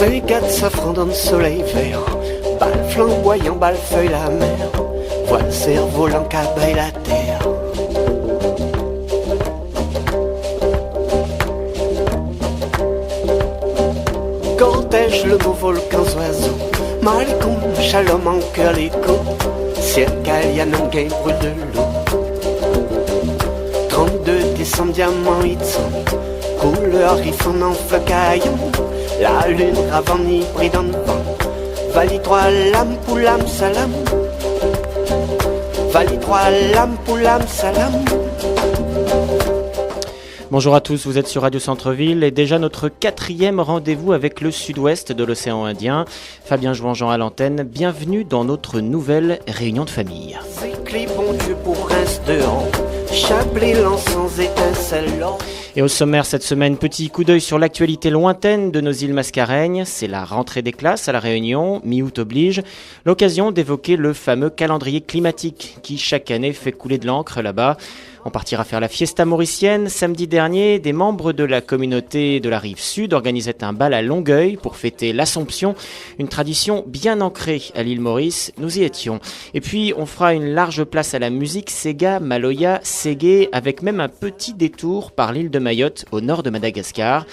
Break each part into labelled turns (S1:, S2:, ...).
S1: Ces gars de safran dans le soleil vert, bal flamboyant, bal feuille la mer, voile cerf-volant, cabaye la terre. Cortège le beau volcan oiseau, Malcolm, Shalom en cœur l'écho, ciel Calianon, gain brûle de l'eau. 32 décembre, diamant Itzon, couleur riffon en feu caillon, la lune ravant hybride dans le vent. Vali 3 lames pour l'âme salam, Vali 3 lames pour l'âme salam.
S2: Bonjour à tous, vous êtes sur Radio Centre-Ville et déjà notre 4e rendez-vous avec le sud-ouest de l'océan Indien. Fabien Jouan-Jean à l'antenne, bienvenue dans notre nouvelle réunion de famille.
S1: C'est bon Dieu pour restaurant, Chablé l'encens étincelant.
S2: Et au sommaire cette semaine, petit coup d'œil sur l'actualité lointaine de nos îles Mascareignes. C'est la rentrée des classes à La Réunion, mi-août oblige. L'occasion d'évoquer le fameux calendrier climatique qui chaque année fait couler de l'encre là-bas. On partira faire la fiesta mauricienne. Samedi dernier, des membres de la communauté de la rive sud organisaient un bal à Longueuil pour fêter l'Assomption, une tradition bien ancrée à l'île Maurice. Nous y étions. Et puis, on fera une large place à la musique Sega, Maloya, Ségué, avec même un petit détour par l'île de Mayotte, au nord de Madagascar.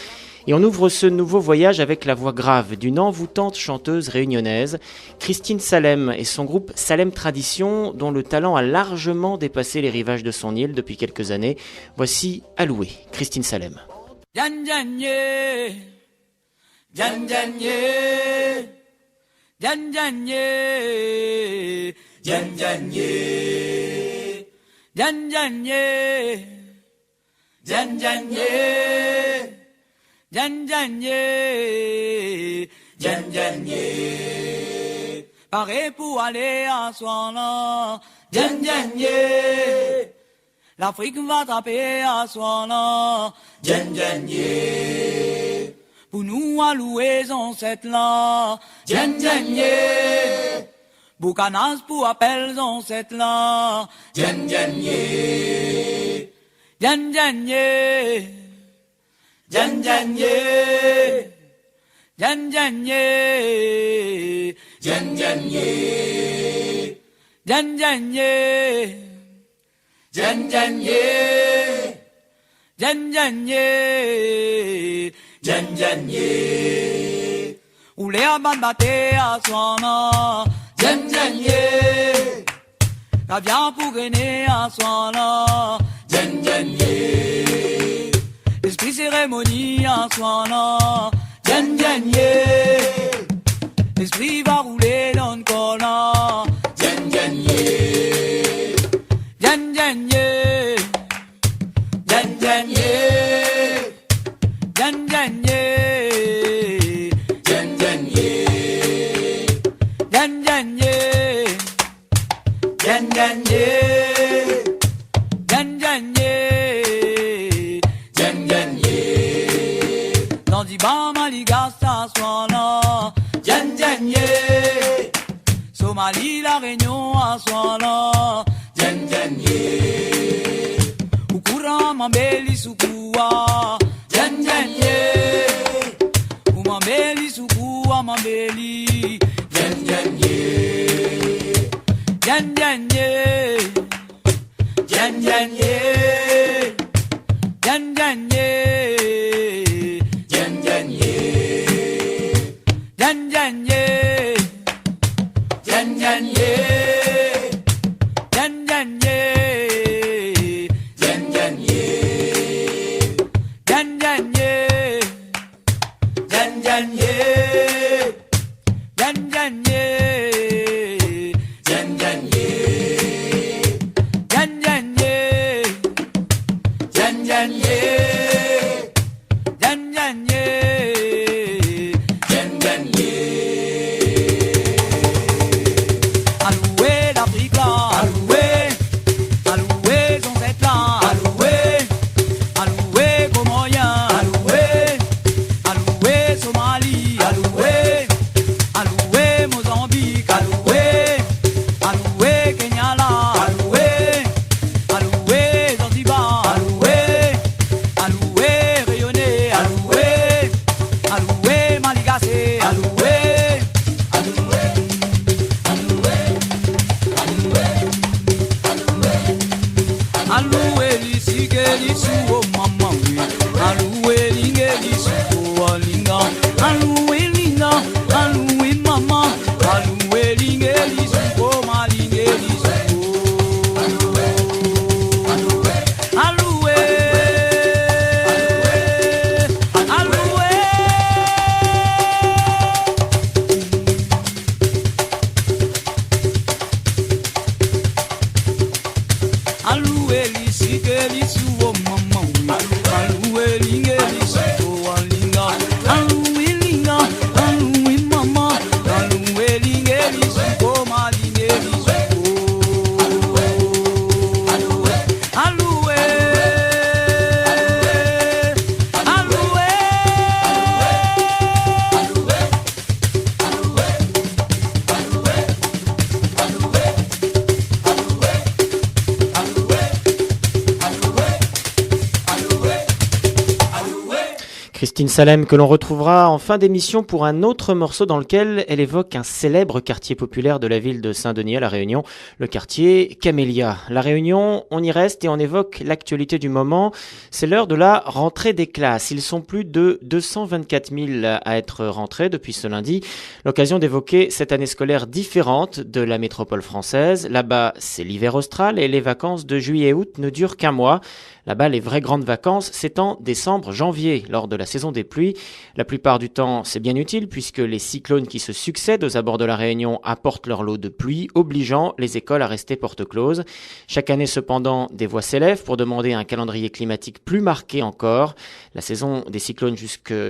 S2: Et on ouvre ce nouveau voyage avec la voix grave d'une envoûtante chanteuse réunionnaise, Christine Salem et son groupe Salem Tradition, dont le talent a largement dépassé les rivages de son île depuis quelques années. Voici Aloué, Christine Salem.
S3: Jan jan ye, jan jan ye, jan jan ye, jan jan ye, jan jan ye, jan jan ye. Jan jan ye, jan jan ye. Paré pour aller à Soana, jan jan ye. L'Afrique va taper à Soana, jan jan ye. Pour nous allouer en cette là, jan jan ye. Boucanas pour appel en cette là, jan jan ye. Jan jan ye. Jan jan ye, jan jan ye, jan jan ye, jan jan ye, jan jan ye, jan jan ye, jan jan ye. Où les abandonner à Soana, jan jan ye. La viande pour gagner à Soana, jan jan ye. Esprit cérémonie en soina, jan jan ye. L'esprit va rouler dans le corps, jan jan ye. Jan jan ye, jan jan ye, jan jan ye, jan jan ye, jan jan ye, jan jan ye, jan jan ye. Dans di ba Maligasta Soana, jan jan ye. Somalie la Réunion à Soana, jan jan ye. Ukura mambeli sukua, jan jan ye. Umambeli sukua mambeli, jan jan ye. Jan jan ye, jan jan ye. Jan jan ye, jan jan ye, jan jan ye, jan jan ye, jan jan ye, jan jan ye, jan jan ye, jan jan ye, jan jan ye, jan jan ye, jan jan ye. Jan jan ye, jan jan ye, jan jan ye. Alloué l'Afrique là, alloué, alloué dans cette là, alloué, alloué Comorien, alloué, alloué Somalie,
S2: Martine Salem que l'on retrouvera en fin d'émission pour un autre morceau dans lequel elle évoque un célèbre quartier populaire de la ville de Saint-Denis à La Réunion, le quartier Camélia. La Réunion, on y reste et on évoque l'actualité du moment. C'est l'heure de la rentrée des classes. Ils sont plus de 224 000 à être rentrés depuis ce lundi. L'occasion d'évoquer cette année scolaire différente de la métropole française. Là-bas, c'est l'hiver austral et les vacances de juillet et août ne durent qu'un mois. Là-bas, les vraies grandes vacances, c'est en décembre-janvier, lors de la saison des pluies. La plupart du temps, c'est bien utile puisque les cyclones qui se succèdent aux abords de la Réunion apportent leur lot de pluie, obligeant les écoles à rester porte close. Chaque année, cependant, des voix s'élèvent pour demander un calendrier climatique plus marqué encore. La saison des cyclones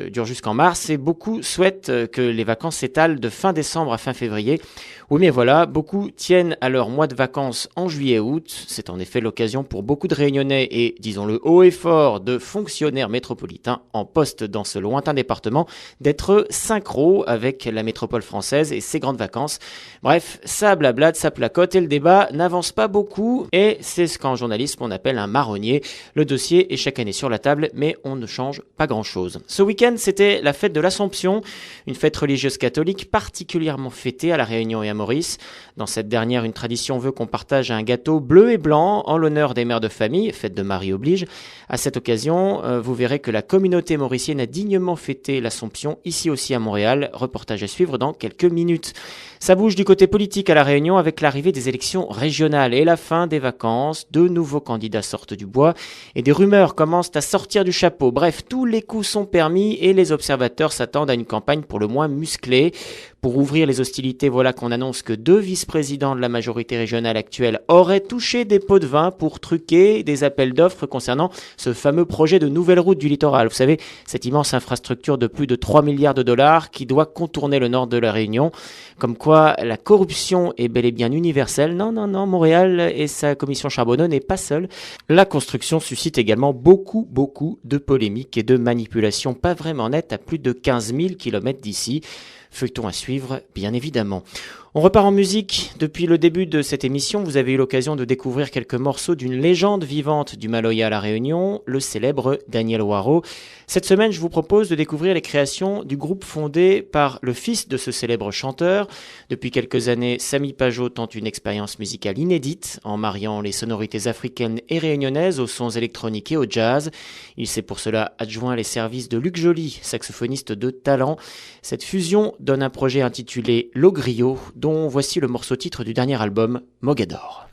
S2: dure jusqu'en mars et beaucoup souhaitent que les vacances s'étalent de fin décembre à fin février. Oui, mais voilà, beaucoup tiennent à leur mois de vacances en juillet-août. C'est en effet l'occasion pour beaucoup de Réunionnais et, disons-le haut et fort, de fonctionnaires métropolitains en poste dans ce lointain département d'être synchro avec la métropole française et ses grandes vacances. Bref, ça blablate, ça placote et le débat n'avance pas beaucoup et c'est ce qu'en journalisme on appelle un marronnier. Le dossier est chaque année sur la table mais on ne change pas grand-chose. Ce week-end, c'était la fête de l'Assomption, une fête religieuse catholique particulièrement fêtée à La Réunion et à Maurice. Dans cette dernière, une tradition veut qu'on partage un gâteau bleu et blanc en l'honneur des mères de famille, fête de Marie oblige. À cette occasion, vous verrez que la communauté mauricienne a dignement fêté l'Assomption, ici aussi à Montréal. Reportage à suivre dans quelques minutes. Ça bouge du côté politique à La Réunion avec l'arrivée des élections régionales et la fin des vacances. De nouveaux candidats sortent du bois et des rumeurs commencent à sortir du chapeau. Bref, tous les coups sont permis et les observateurs s'attendent à une campagne pour le moins musclée. Pour ouvrir les hostilités, voilà qu'on annonce que 2 vice-présidents de la majorité régionale actuelle auraient touché des pots de vin pour truquer des appels d'offres concernant ce fameux projet de nouvelle route du littoral. Vous savez, cette immense infrastructure de plus de 3 milliards de dollars qui doit contourner le nord de la Réunion. Comme quoi, la corruption est bel et bien universelle. Non, Montréal et sa commission Charbonneau n'est pas seule. La construction suscite également beaucoup de polémiques et de manipulations pas vraiment nettes à plus de 15 000 km d'ici. Feuilleton à suivre, bien évidemment. On repart en musique. Depuis le début de cette émission, vous avez eu l'occasion de découvrir quelques morceaux d'une légende vivante du Maloya à La Réunion, le célèbre Daniel Waro. Cette semaine, je vous propose de découvrir les créations du groupe fondé par le fils de ce célèbre chanteur. Depuis quelques années, Samy Pajot tente une expérience musicale inédite en mariant les sonorités africaines et réunionnaises aux sons électroniques et au jazz. Il s'est pour cela adjoint les services de Luc Joly, saxophoniste de talent. Cette fusion donne un projet intitulé L'Ogrio, dont voici le morceau titre du dernier album, Mogador.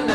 S4: La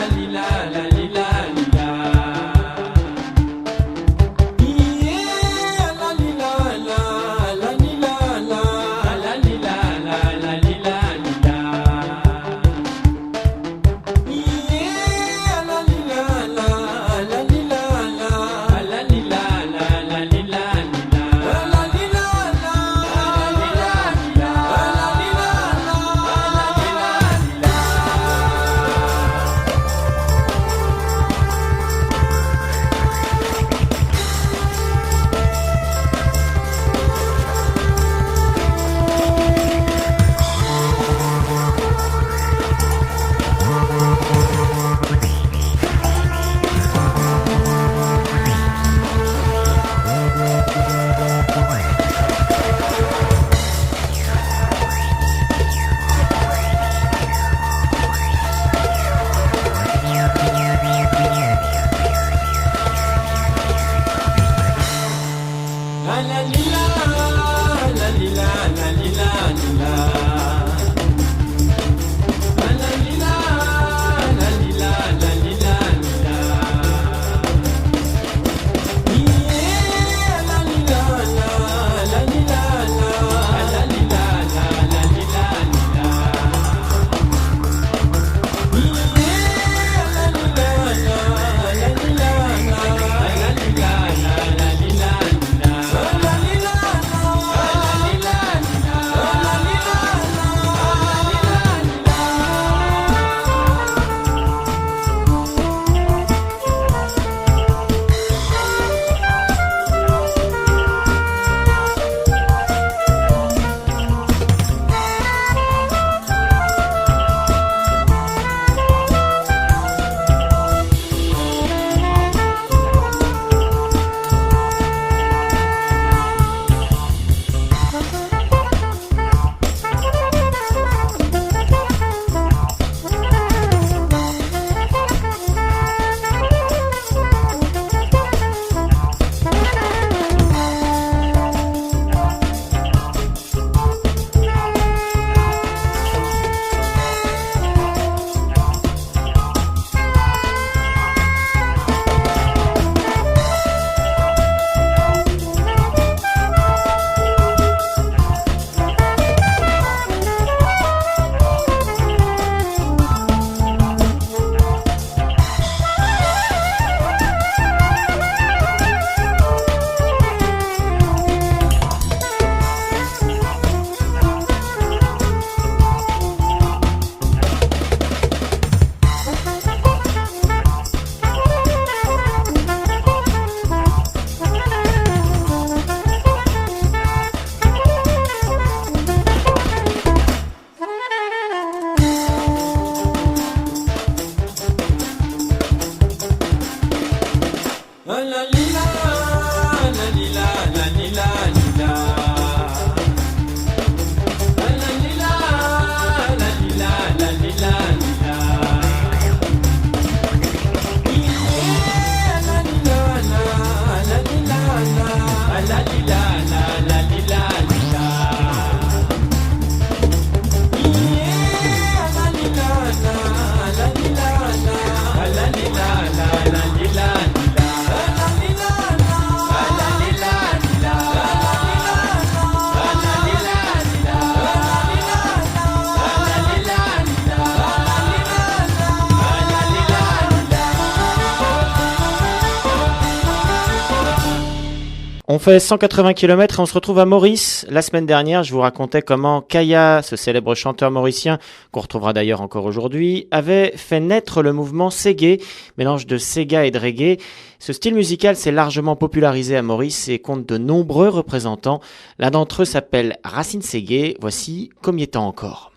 S2: fait 180 km et on se retrouve à Maurice. La semaine dernière, je vous racontais comment Kaya, ce célèbre chanteur mauricien, qu'on retrouvera d'ailleurs encore aujourd'hui, avait fait naître le mouvement Ségué, mélange de Sega et de reggae. Ce style musical s'est largement popularisé à Maurice et compte de nombreux représentants. L'un d'entre eux s'appelle Racine Ségué. Voici Comme y étant encore.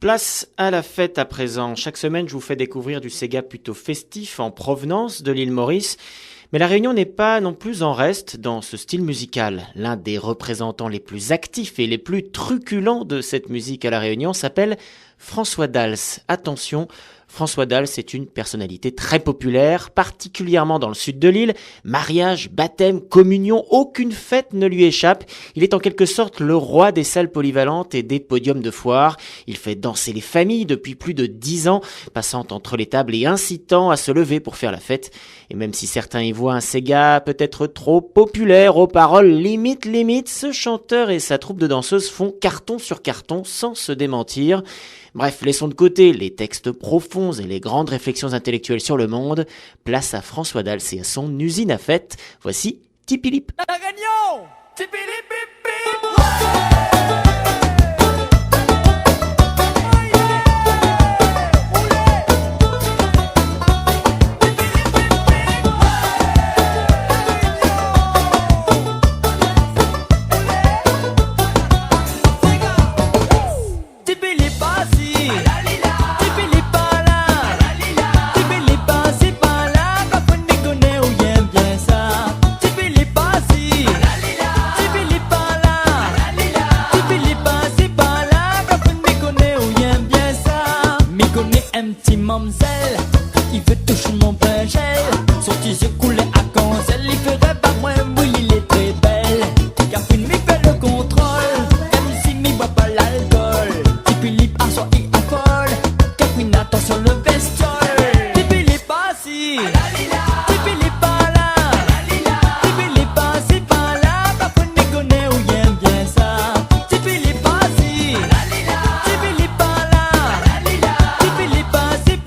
S2: Place à la fête à présent. Chaque semaine, je vous fais découvrir du Sega plutôt festif en provenance de l'île Maurice. Mais la Réunion n'est pas non plus en reste dans ce style musical. L'un des représentants les plus actifs et les plus truculents de cette musique à la Réunion s'appelle François Dals. Attention, François Dals est une personnalité très populaire, particulièrement dans le sud de l'île. Mariage, baptême, communion, aucune fête ne lui échappe. Il est en quelque sorte le roi des salles polyvalentes et des podiums de foire. Il fait danser les familles depuis plus de 10 ans, passant entre les tables et incitant à se lever pour faire la fête. Et même si certains y voient un Sega peut-être trop populaire, aux paroles limite, ce chanteur et sa troupe de danseuses font carton sur carton sans se démentir. Bref, laissons de côté les textes profonds et les grandes réflexions intellectuelles sur le monde. Place à François Dals et à son usine à fête. Voici Tipilip.
S3: La Réunion, Tipilip, Mamzelle, il veut toucher mon pain gel. Son petit yeux coulait à cancel. Il ferait pas moins, oui, il est très belle. Catherine m'y fait le contrôle. Même si m'y boit pas l'alcool. Tipilip à soi, il affole. Catherine, attention le bestiole. Tipilip assis. Tipilip pas là. Tipilip assis pas là. Parfois m'y connaît ou il aime bien ça. Tipilip assis. Tipilip pas là. Tipilip assis.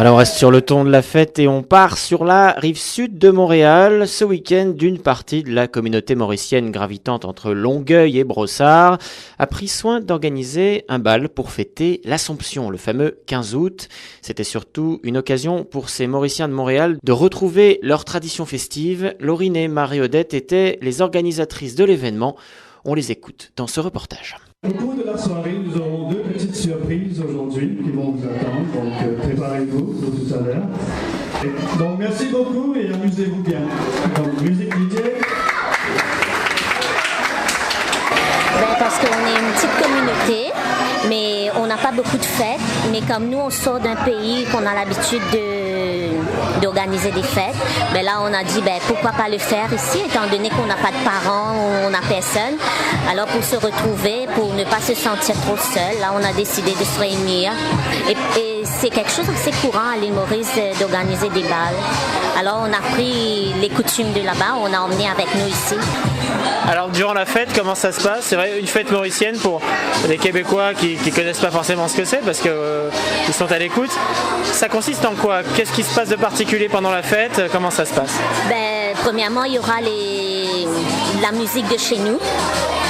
S2: Voilà, on reste sur le ton de la fête et on part sur la rive sud de Montréal. Ce week-end, d'une partie de la communauté mauricienne gravitante entre Longueuil et Brossard a pris soin d'organiser un bal pour fêter l'Assomption, le fameux 15 août. C'était surtout une occasion pour ces Mauriciens de Montréal de retrouver leur tradition festive. Laurine et Marie-Odette étaient les organisatrices de l'événement. On les écoute dans ce reportage.
S4: Au cours de la soirée, nous aurons deux petites surprises aujourd'hui qui vont vous attendre, donc préparez-vous pour tout à l'heure. Donc merci beaucoup et amusez-vous bien. Donc musique DJ.
S5: Parce qu'on est une petite communauté, mais on n'a pas beaucoup de fêtes. Mais comme nous, on sort d'un pays qu'on a l'habitude d'organiser des fêtes, ben là, on a dit pourquoi pas le faire ici, étant donné qu'on n'a pas de parents, on n'a personne. Alors pour se retrouver, pour ne pas se sentir trop seul, là, on a décidé de se réunir. Et c'est quelque chose d'assez courant à l'île Maurice d'organiser des bals. Alors on a pris les coutumes de là-bas, on a emmené avec nous ici.
S2: Alors durant la fête, comment ça se passe? C'est vrai, une fête mauricienne pour les Québécois qui connaissent pas forcément ce que c'est parce qu'ils sont à l'écoute. Ça consiste en quoi? Qu'est-ce qui se passe de particulier pendant la fête? Comment ça se passe?
S5: Premièrement, il y aura la musique de chez nous,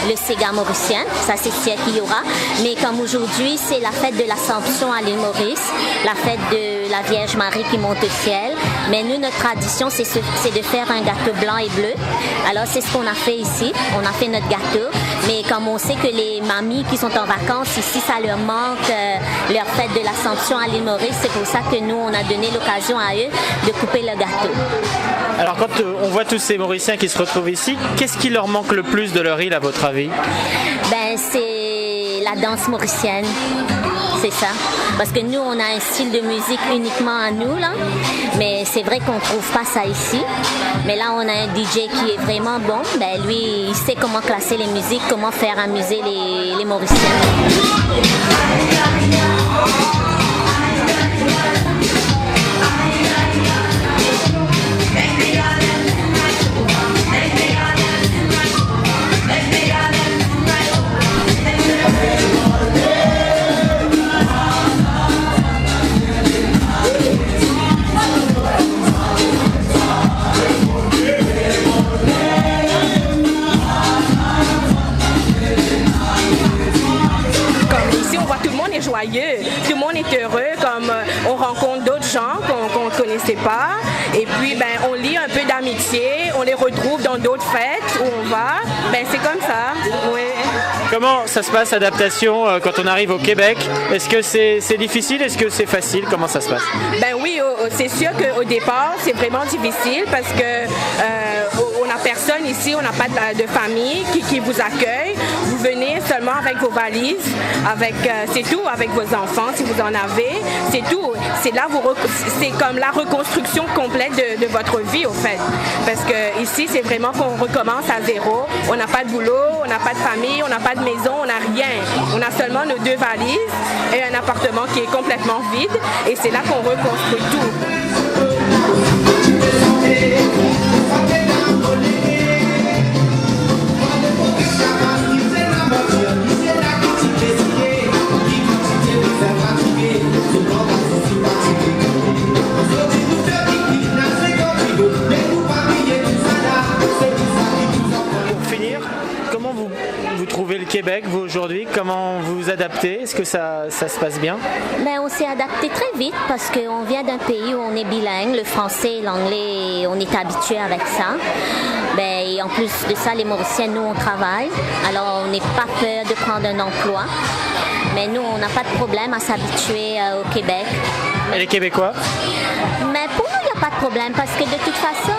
S5: le Sega mauricien, ça c'est sûr qu'il y aura. Mais comme aujourd'hui, c'est la fête de l'Assomption à l'île Maurice, la fête de la Vierge Marie qui monte au ciel. Mais nous, notre tradition, c'est de faire un gâteau blanc et bleu. Alors, c'est ce qu'on a fait ici. On a fait notre gâteau. Mais comme on sait que les mamies qui sont en vacances ici, ça leur manque leur fête de l'Assomption à l'île Maurice, c'est pour ça que nous, on a donné l'occasion à eux de couper le gâteau.
S2: Alors, quand on voit tous ces Mauriciens qui se retrouvent ici, qu'est-ce qui leur manque le plus de leur île, à votre avis?
S5: C'est la danse mauricienne. C'est ça. Parce que nous, on a un style de musique uniquement à nous, là. Mais c'est vrai qu'on ne trouve pas ça ici. Mais là, on a un DJ qui est vraiment bon. Lui, il sait comment classer les musiques, comment faire amuser les Mauriciens.
S6: Joyeux, tout le monde est heureux, comme on rencontre d'autres gens qu'on ne connaissait pas, et puis on lie un peu d'amitié, on les retrouve dans d'autres fêtes où on va, c'est comme ça. Oui.
S2: Comment ça se passe, l'adaptation, quand on arrive au Québec? Est-ce que c'est difficile? Est-ce que c'est facile? Comment ça se passe?
S6: Oui, c'est sûr qu'au départ, c'est vraiment difficile parce que on n'a personne ici, on n'a pas de famille qui vous accueille. Vous venez seulement avec vos valises, c'est tout, avec vos enfants si vous en avez, c'est tout. C'est là, c'est comme la reconstruction complète de votre vie au fait. Parce que ici, c'est vraiment qu'on recommence à zéro. On n'a pas de boulot, on n'a pas de famille, on n'a pas de maison, on n'a rien. On a seulement nos 2 valises et un appartement qui est complètement vide. Et c'est là qu'on reconstruit tout.
S2: Vous trouvez le Québec, vous, aujourd'hui? Comment vous vous adaptez? Est-ce que ça se passe bien?
S5: On s'est adapté très vite parce qu'on vient d'un pays où on est bilingue, le français et l'anglais, on est habitué avec ça. Et en plus de ça, les Mauriciens, nous, on travaille. Alors, on n'est pas peur de prendre un emploi. Mais nous, on n'a pas de problème à s'habituer au Québec.
S2: Et les Québécois?
S5: Mais pour nous, il n'y a pas de problème parce que de toute façon,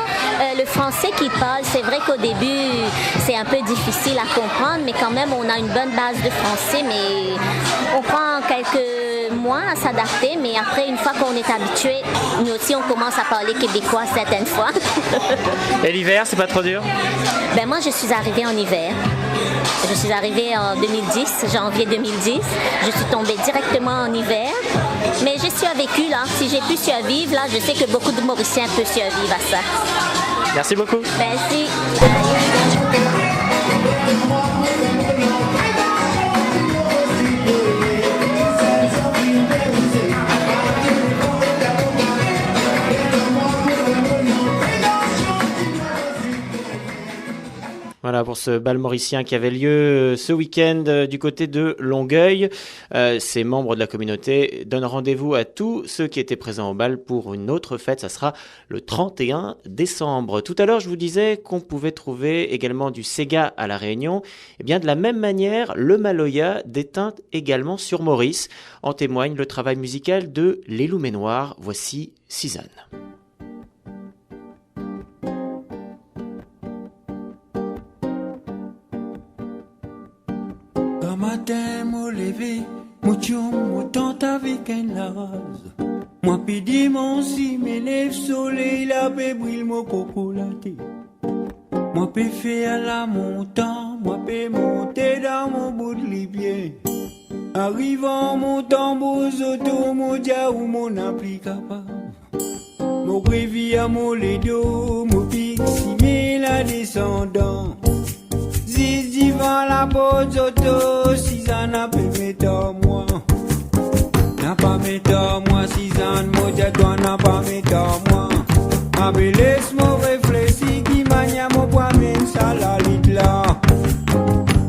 S5: le français qu'ils parlent, c'est vrai qu'au début, c'est un peu difficile à comprendre, mais quand même, on a une bonne base de français, mais on prend quelques mois à s'adapter, mais après, une fois qu'on est habitué, nous aussi, on commence à parler québécois certaines fois.
S2: Et l'hiver, c'est pas trop dur?
S5: Moi, je suis arrivée en hiver. Je suis arrivée en 2010, janvier 2010. Je suis tombée directement en hiver. Mais j'ai survécu là. Si j'ai pu survivre, là, je sais que beaucoup de Mauriciens peuvent survivre à ça.
S2: Merci beaucoup.
S5: Merci.
S2: Voilà pour ce bal mauricien qui avait lieu ce week-end du côté de Longueuil. Ces membres de la communauté donnent rendez-vous à tous ceux qui étaient présents au bal pour une autre fête. Ça sera le 31 décembre. Tout à l'heure, je vous disais qu'on pouvait trouver également du Sega à La Réunion. Et bien de la même manière, le Maloya déteint également sur Maurice. En témoigne le travail musical de Les Loups Noir. Voici Suzanne.
S7: matin, moi levé, moi tchon, moi tente avec un laz. Moi pidi mon si, mes lèvres soleil, la paix brille mon cocolaté. Moi peux faire la montagne, moi peux monter dans mon bout de libier. Arrivant mon tambour auto, mon dia ou mon appli capable. Mon prévis à mon ledo, mon pique si la descendant. Ziz divan la pose auto, si ça n'a pas mettre à moi. N'a pas mettre à moi, si ça ne m'a toi n'a pas mettre à moi. Mais laisse-moi réfléchir, qui m'a mon poids, même ça la lit là.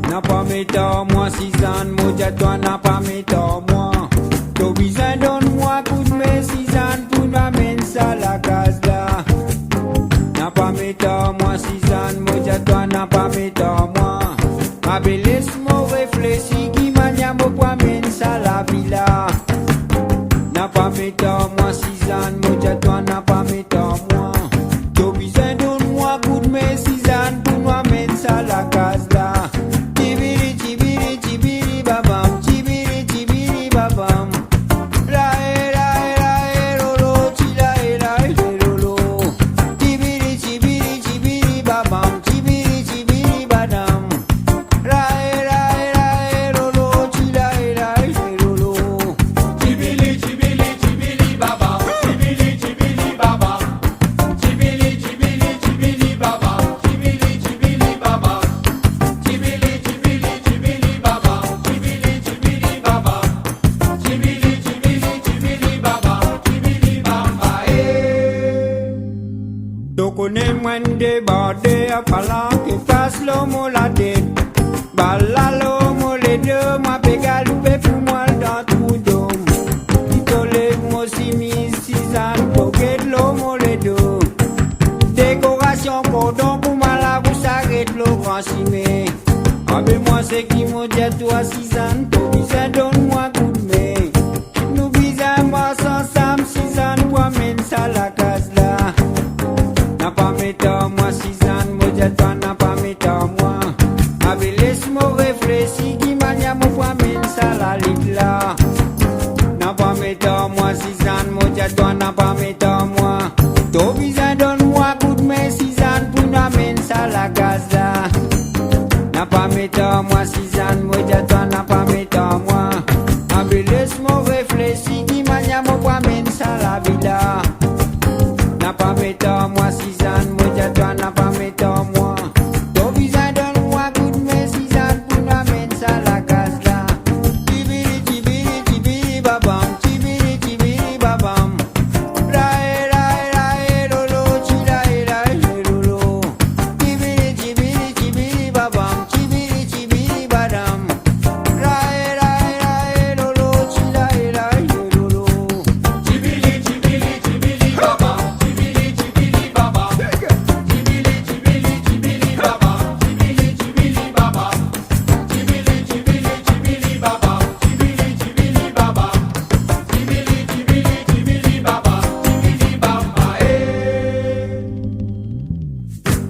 S7: N'a pas mettre à moi, si ça ne m'a toi n'a pas mettre à moi. T'as besoin donne-moi coup de main, si ça ne pour m'amène ça la case là. N'a pas mettre à moi, si ça ne m'a toi n'a pas mettre à moi. Mais laisse-moi réfléchir, qui m'a mon poids, même ça la villa. N'a pas mettre à moi, si ça ne m'a toi n'a pas mettre à moi. T'as besoin donne-moi coup de main, si ça ne pour m'amène ça la case là. Tibiri, tibiri, tibiri, babam, tibiri, tibiri, babam. Débordé à parlant qui passe l'homme la tête. Balalo, moi les deux, ma pégaloupe pour moi dans tout dôme. Il te lève, moi si mis, si ça ne pocket l'homme les deux. Décoration cordon pour moi là, vous s'arrête le grand cimé. Avec moi c'est qui m'a dit toi si ça ne peut, ça donne-moi coup de main. Nous visons moi ensemble, si ça ne peut mène ça la case là. N'a pas mettre à moi, si ça ne me dit toi n'a pas mettre à moi. Mais laisse-moi réfléchir, qui m'a dit mon poids, mène ça la lit là. N'a pas mettre à moi, si ça ne me dit toi n'a pas mettre à moi. T'as besoin donne-moi coup de main, si ça ne peut m'amène ça la case là. N'a pas mettre à moi, si ça ne me dit toi n'a pas mettre à moi. Mais laisse-moi réfléchir, qui m'a dit mon poids, mène ça la villa. N'a pas mettre à moi, si ça ne me dit toi n'a pas mettre à moi. T'as besoin donne-moi coup de main, si ça ne pour m'amène ça la case là. Tibiri, tibiri, tibiri, babam, tibiri, tibiri, babam. Rae, rae, rae, lolo, chirae, rae, lolo. Tibiri, tibiri, tibiri, babam, tibiri, tibiri, badam. Rae, rae, rae, lolo, chirae, rae, lolo. Tibiri, tibiri, tibiri, babam.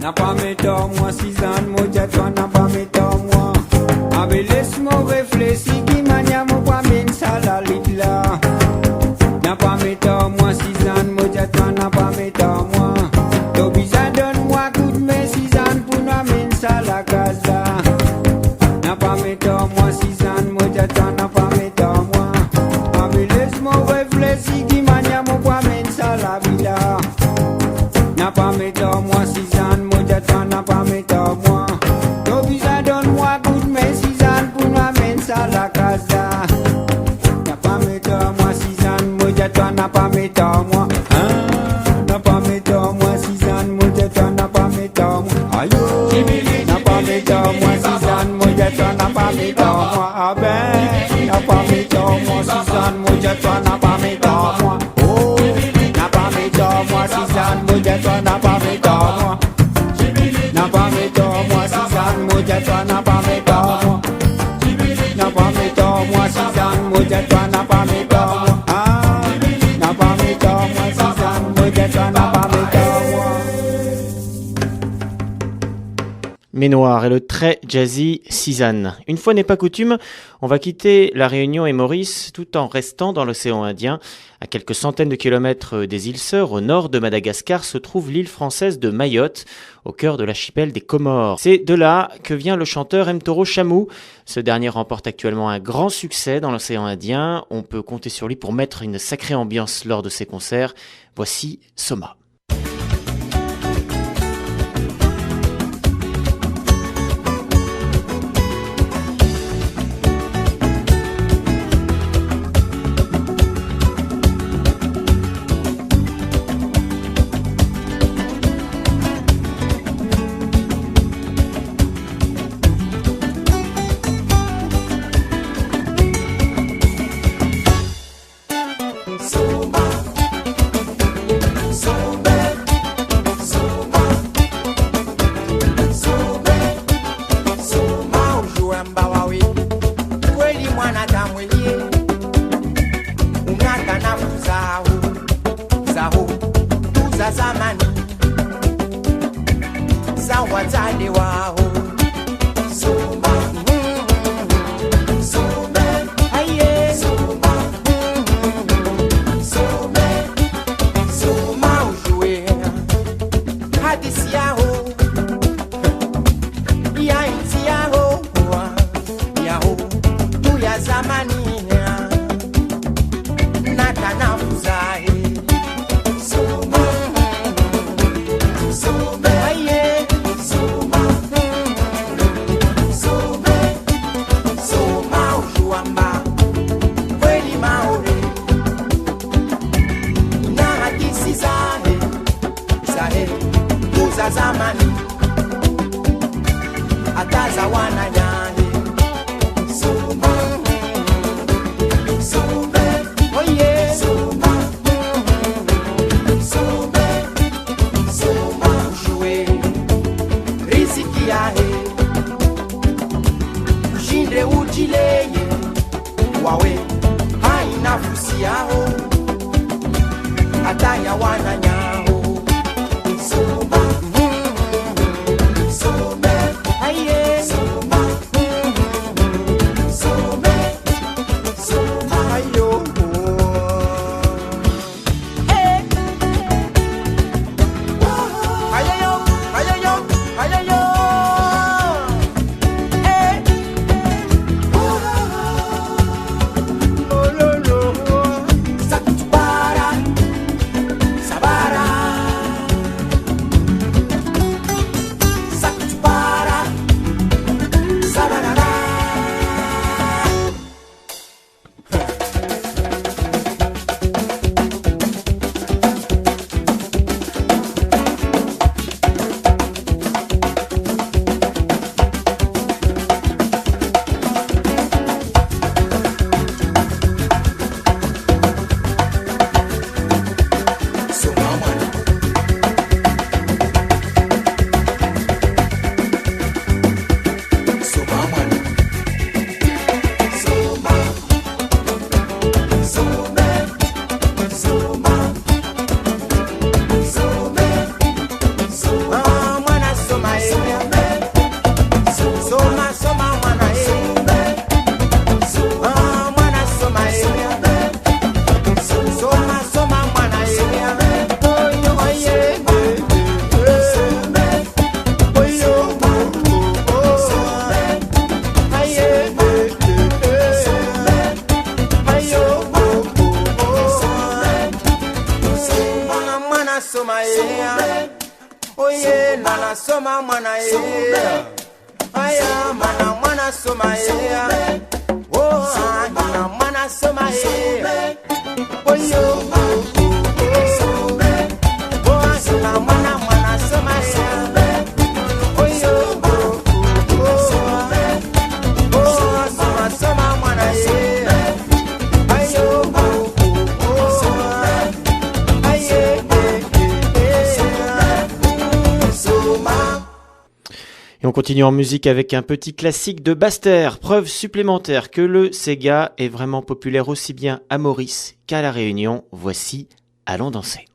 S7: N'a pas mettre à moi, si ça ne me dit toi n'a pas mettre à moi. Mais laisse-moi réfléchir, qui m'a dit mon poids, mène ça la lit là. N'a pas mettre à moi, si ça ne me dit toi n'a pas mettre à moi. T'as besoin donne-moi coup de main, si ça ne pour m'amène ça la case là. N'a pas mettre à moi, si ça ne me dit toi n'a pas mettre à moi. Mais laisse-moi réfléchir, qui m'a dit mon poids, mène ça la villa. N'a pas mettre à moi, si ça ne me dit toi n'a pas mettre à moi. T'as besoin donne-moi coup de main, si ça ne pour m'amène ça la case là. N'a pas mettre à moi, si ça ne me dit toi n'a pas mettre à moi. N'a pas mettre à moi, si ça ne me dit toi n'a pas mettre à moi. Aïe, n'a pas mettre à moi, si ça ne me dit toi n'a pas mettre à moi. Ah ben, n'a pas mettre à moi, si ça ne me dit toi n'a pas mettre à moi. Oh, n'a pas mettre à moi, si ça ne me dit toi n'a pas mettre à moi.
S2: Ménoir et le très jazzy Cézanne. Une fois n'est pas coutume, on va quitter la Réunion et Maurice tout en restant dans l'océan Indien. À quelques centaines de kilomètres des îles Sœurs, au nord de Madagascar, se trouve l'île française de Mayotte, au cœur de l'archipel des Comores. C'est de là que vient le chanteur Mtoro Chamou. Ce dernier remporte actuellement un grand succès dans l'océan Indien. On peut compter sur lui pour mettre une sacrée ambiance lors de ses concerts. Voici Soma. Et on continue en musique avec un petit classique de Basse-Terre, preuve supplémentaire que le Sega est vraiment populaire aussi bien à Maurice qu'à La Réunion. Voici Allons danser.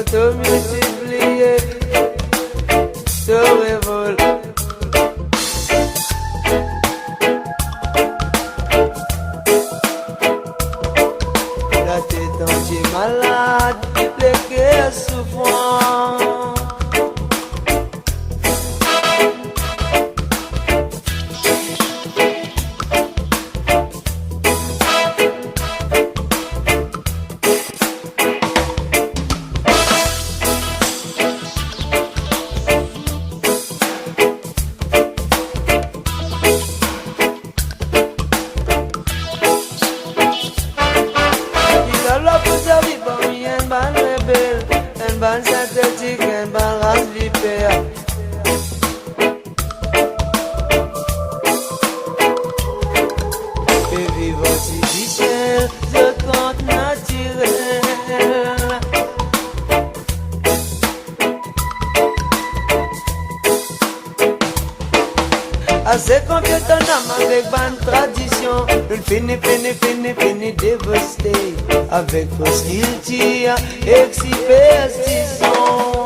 S8: te multiplier, te révolte. La tête entière malade, le cœur souffrant.
S1: Assez confiant en âme avec bonne tradition. Une fini dévasté. Avec hostilité et superstition.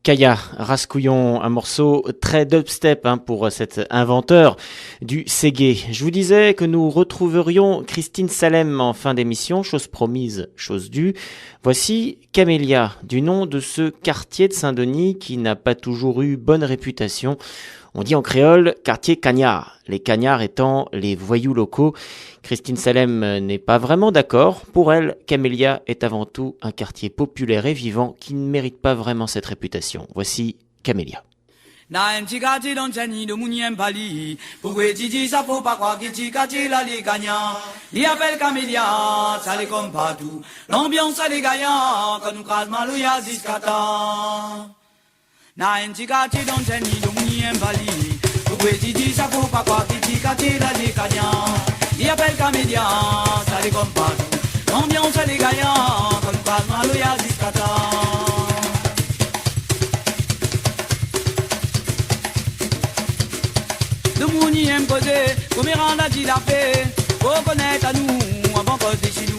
S2: Kaya, Rascouillon, un morceau très dubstep pour cet inventeur du Ségué. Je vous disais que nous retrouverions Christine Salem en fin d'émission, chose promise, chose due. Voici Camélia, du nom de ce quartier de Saint-Denis qui n'a pas toujours eu bonne réputation. On dit en créole quartier cagnard, les cagnards étant les voyous locaux. Christine Salem n'est pas vraiment d'accord. Pour elle, Camélia est avant tout un quartier populaire et vivant qui ne mérite pas vraiment cette réputation. Voici Camélia.
S9: L'ambiance elle est gaillante, quand nous crase malouya discata. Na un petit quartier dans le nid, nous n'y aime pas li. Pour que tu dis ça faut pas croire que tu quartier là les gagnants. comme partout. L'ambiance elle est gagnante, comme pas mal au Yazis Kata. De mouni aime causer, comme Miranda dit la paix. Faut connaître à nous, avant qu'on se déchire nous.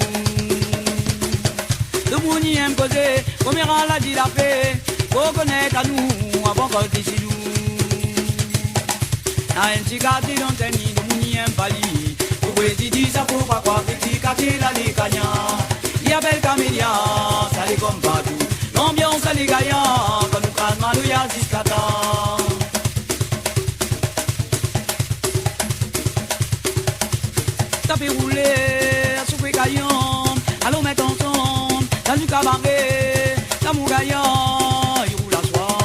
S9: De mouni aime causer, comme Miranda dit la paix. Faut connaître à nous, avant qu'on se déchire nous. Na un petit quartier dans un nid, de mouni aime pali. Vous pouvez dire ça pour pas croire, petit quartier là les gagnants. Il y a belle camélia, ça les comme partout. L'ambiance elle est gagnante, quand nous crase mal, il y a 10-4 ans. Tapez rouler, souffrez gaillant, allons mettre ensemble, dans du cabaret, dans mon gaillant, il roule à soir.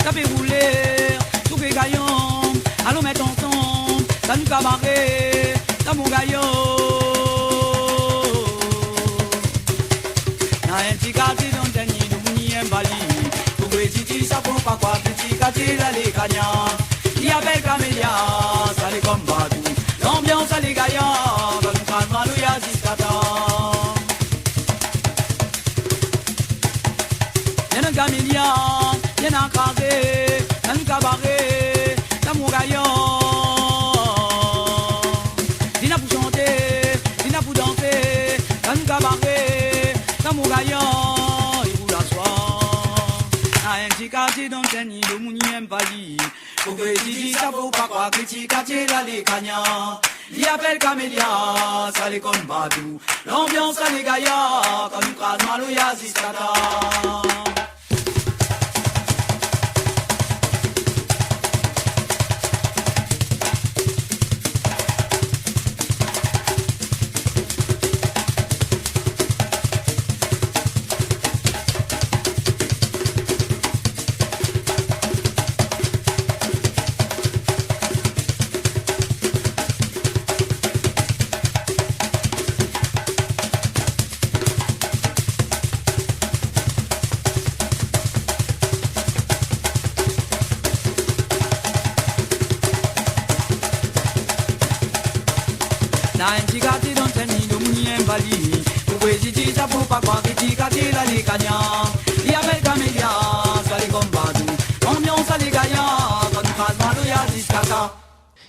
S9: Tapez rouler, souffrez gaillant, allons mettre ensemble, dans du cabaret, dans mon gaillant. Dans un petit quartier dans un nid, de mouni un bali, vous pouvez dire ça pour pas croire, petit quartier là les gagnants. Il y a belle camélia, ça les comme partout. L'ambiance elle est gagnante, quand nous crase mal, il y a 10-4 ans. Y'en a un camélia, y'en a un crasé, y'en a un cabaret, dans mon gagnant. Dina pour chanter, dina pour danser, dans un cabaret, dans mon gagnant. Il roule à soir. Un petit quartier dans un nid, le mouni aime pas lire. Faut que tu dis ça faut pas croire, critique quartier là les gagnants. Il appelle camélia, ça les comme partout. L'ambiance elle est gaillard, quand nous crase mal au Yazis Kata.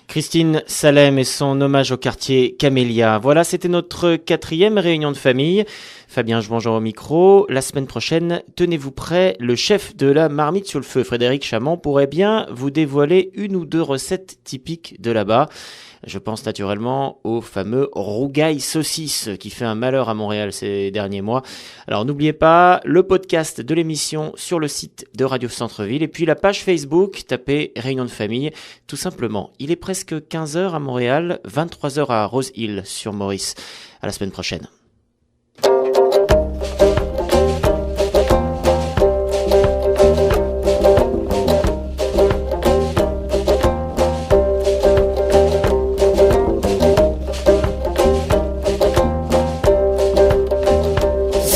S2: Christine Salem et son hommage au quartier Camélia. Voilà, c'était notre 4e réunion de famille. Fabien Bonjour au micro. La semaine prochaine, tenez-vous prêts, le chef de la marmite sur le feu, Frédéric Chamond, pourrait bien vous dévoiler une ou deux recettes typiques de là-bas. Je pense naturellement au fameux rougail saucisse qui fait un malheur à Montréal ces derniers mois. Alors n'oubliez pas le podcast de l'émission sur le site de Radio Centre-Ville et puis la page Facebook, tapez Réunion de famille. Tout simplement, il est presque 15h à Montréal, 23h à Rose Hill sur Maurice. À la semaine prochaine.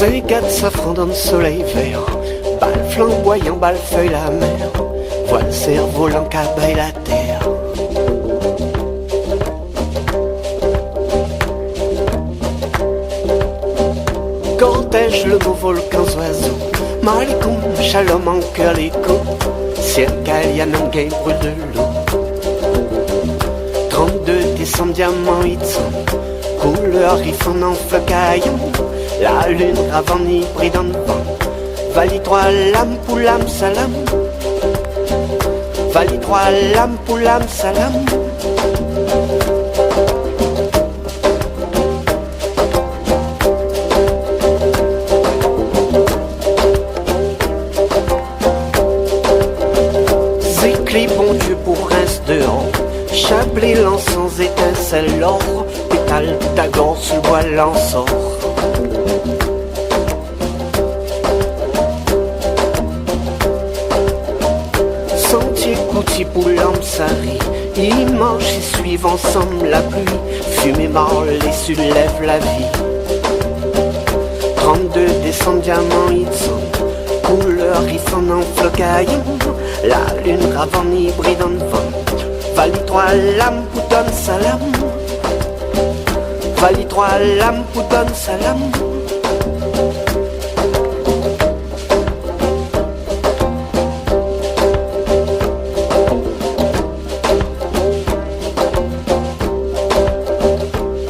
S1: Zégat safran dans le soleil vert, balle flamboyant, balle feuille la mer, voile cerf-volant, cabaye la terre. Cortège le beau volcan oiseau, Malicom, Shalom en cœur l'écho, ciel Galianon, gay brûle de l'eau. 32 décembre, diamant, Itzon, couleur riffon en feu caillon. La lune ravant hybride en vent. Vali 3 lames pour l'âme salam. Vali 3 lames pour l'âme salam. Zécli bon Dieu pour rince dehors. Chablé l'encens étincelle l'or. Pétale d'agor sous le bois l'ensort. Coutil pour l'Amsari, ils mangent et suivent ensemble la pluie. Fumée marle et soulève la vie. 32 décembre, diamant, ils sont couleur, ils sont en flocaillon. La lune ravant hybride en vent. Vali 3 lames pour donne salam. Vali 3 lames pour donner salam.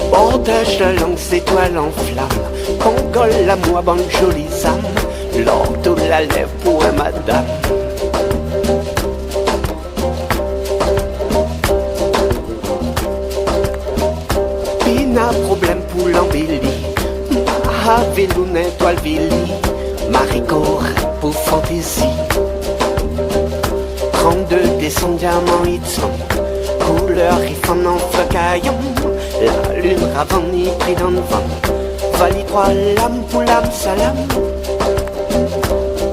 S1: Bordage de longues étoiles en flammes, Congole la moi bonne jolie âme, l'ordre de la lèvre pour un madame. Pina problème pour l'embellie, Avelou étoile vili, Maricor pour fantaisie. 32 décembre diamant Itzon, couleur ifan en flacaillon. La lune ravani pris dans le vent, Vali 3 lames pour l'âme salam.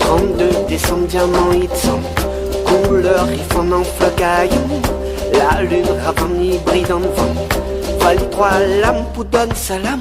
S1: 32 décembre diamant Itzon, couleur ifan en flacaillon. La lune ravani pris dans le vent, Vali 3 lames pour donner salam.